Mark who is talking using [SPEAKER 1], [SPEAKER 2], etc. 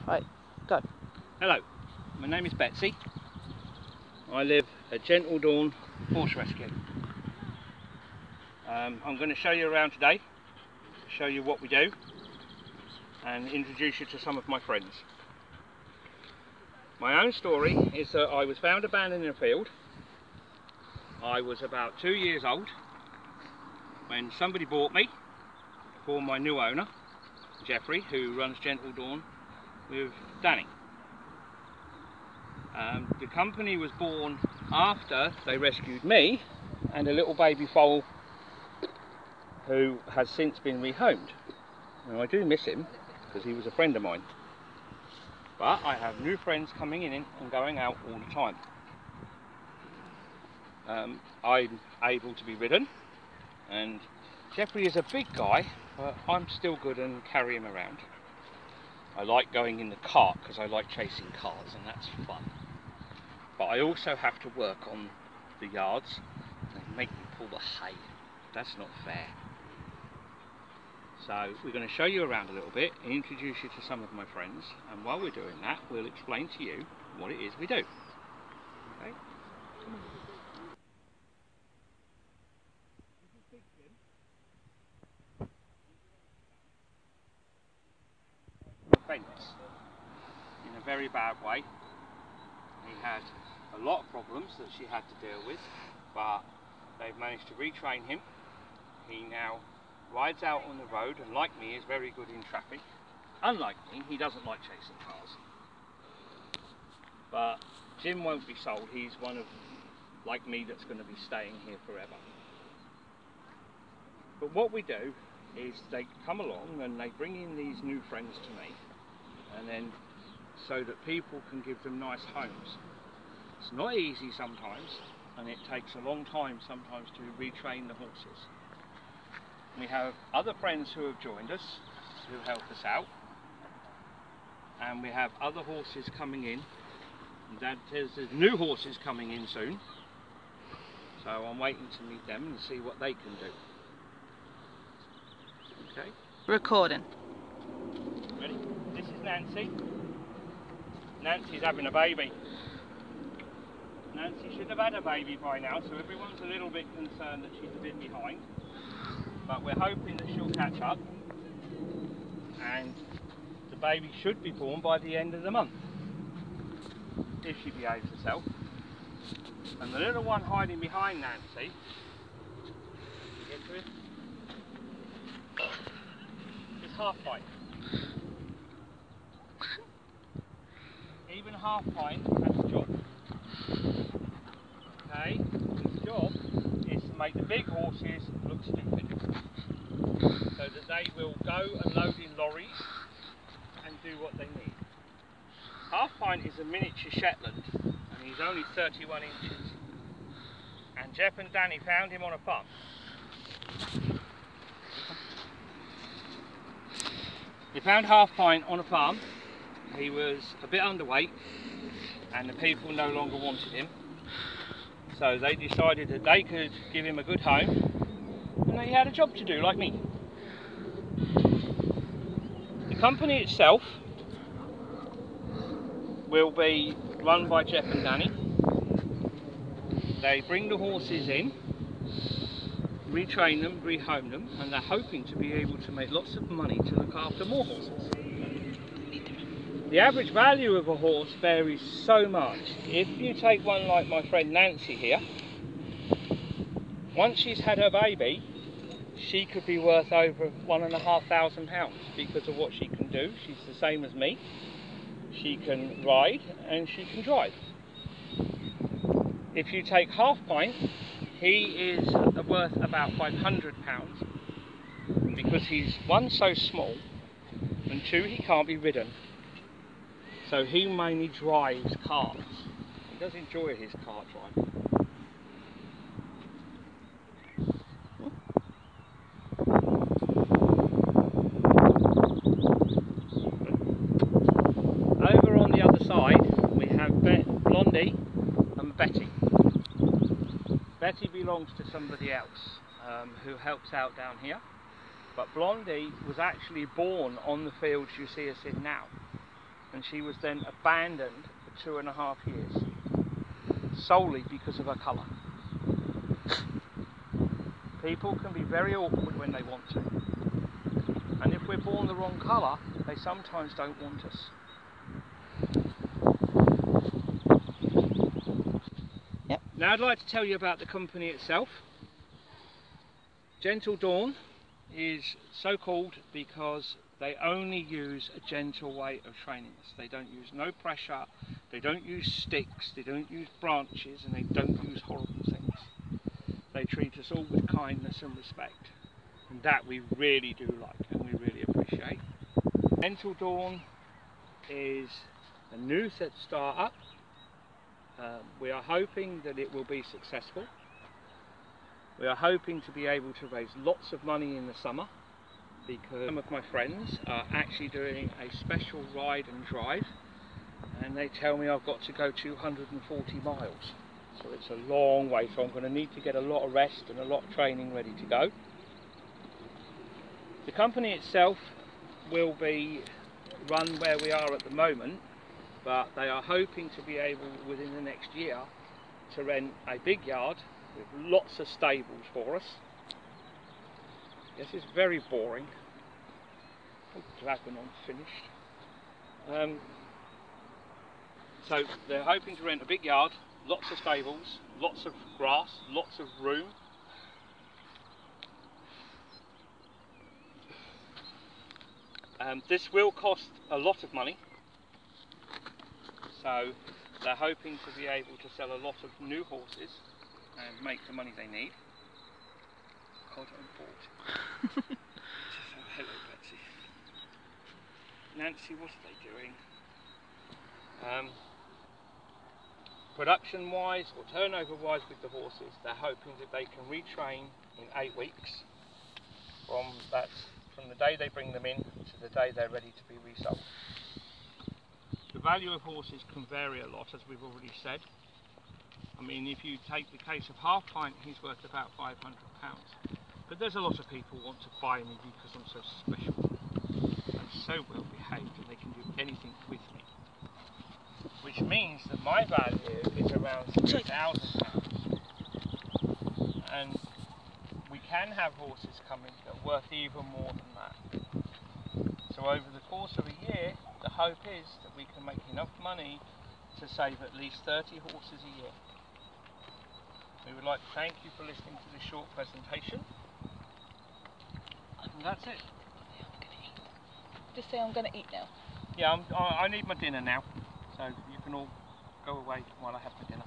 [SPEAKER 1] Right, go.
[SPEAKER 2] Hello, my name is Betsy. I live at Gentle Dawn Horse Rescue. I'm going to show you around today, show you what we do and introduce you to some of my friends. My own story is that I was found abandoned in a field. I was about 2 years old when somebody bought me for my new owner, Jeffrey, who runs Gentle Dawn with Danny. The company was born after they rescued me and a little baby foal who has since been rehomed. Now I do miss him because he was a friend of mine, but I have new friends coming in and going out all the time. I'm able to be ridden, and Jeffrey is a big guy, but I'm still good and carry him around. I like going in the cart because I like chasing cars and that's fun. But I also have to work on the yards and make me pull the hay. That's not fair. So we're going to show you around a little bit and introduce you to some of my friends, and while we're doing that we'll explain to you what it is we do. Okay? Come on. Fence in a very bad way. He had a lot of problems that she had to deal with, but they've managed to retrain him. He now rides out on the road and, like me, is very good in traffic. Unlike me, he doesn't like chasing cars. But Jim won't be sold. He's one of, like me, that's going to be staying here forever. But what we do is they come along and they bring in these new friends to me, and then so that people can give them nice homes. It's not easy sometimes, and it takes a long time sometimes to retrain the horses. We have other friends who have joined us who help us out, and we have other horses coming in. There's new horses coming in soon, so I'm waiting to meet them and see what they can do. Okay.
[SPEAKER 1] Recording.
[SPEAKER 2] Ready? This is Nancy. Nancy's having a baby. Nancy should have had a baby by now, so everyone's a little bit concerned that she's a bit behind. But we're hoping that she'll catch up, and the baby should be born by the end of the month, if she behaves herself. And the little one hiding behind Nancy, get to it, is half pint. Even half pint has a job. Okay, his job is to make the big horses look stupid, so that they will go and load in lorries and do what they need. Half pint is a miniature Shetland, and he's only 31 inches. And Jeff and Danny found him on a farm. They found half pint on a farm. He was a bit underweight and the people no longer wanted him, so they decided that they could give him a good home and he had a job to do like me. The company itself will be run by Jeff and Danny. They bring the horses in, retrain them, rehome them, and they're hoping to be able to make lots of money to look after more horses. The average value of a horse varies so much. If you take one like my friend Nancy here, once she's had her baby, she could be worth over £1,500 because of what she can do. She's the same as me. She can ride and she can drive. If you take half pint, he is worth about £500 because he's, one, so small, and two, he can't be ridden. So he mainly drives cars. He does enjoy his car driving. Over on the other side we have Blondie and Betty. Betty belongs to somebody else who helps out down here. But Blondie was actually born on the fields you see us in now. and she was then abandoned for 2.5 years, solely because of her colour. People can be very awkward when they want to, and if we're born the wrong colour, they sometimes don't want us.
[SPEAKER 1] Yep.
[SPEAKER 2] Now I'd like to tell you about the company itself. Gentle Dawn is so called because they only use a gentle way of training us. They don't use no pressure, they don't use sticks, they don't use branches, and they don't use horrible things. They treat us all with kindness and respect, and that we really do like and we really appreciate. Gentle Dawn is a new start-up. We are hoping that it will be successful. We are hoping to be able to raise lots of money in the summer, because some of my friends are actually doing a special ride and drive, and they tell me I've got to go 240 miles. So it's a long way, so I'm going to need to get a lot of rest and a lot of training ready to go. The company itself will be run where we are at the moment, but they are hoping to be able within the next year to rent a big yard with lots of stables for us. Yes, it's very boring. Oh, dragging on, finished. So they're hoping to rent a big yard, lots of stables, lots of grass, lots of room. This will cost a lot of money, so they're hoping to be able to sell a lot of new horses and make the money they need. God, I'm bored. Hello, Betsy. Nancy, what are they doing? Production-wise or turnover-wise with the horses, they're hoping that they can retrain in 8 weeks from the day they bring them in to the day they're ready to be resold. The value of horses can vary a lot, as we've already said. I mean, if you take the case of Half Pint, he's worth about £500. But there's a lot of people who want to buy me because I'm so special. I'm so well behaved and they can do anything with me. Which means that my value is around £3,000. And we can have horses coming that are worth even more than that. So over the course of a year, the hope is that we can make enough money to save at least 30 horses a year. We would like to thank you for listening to this short presentation. And that's it.
[SPEAKER 1] Just say I'm going to eat now.
[SPEAKER 2] Yeah, I need my dinner now. So you can all go away while I have my dinner.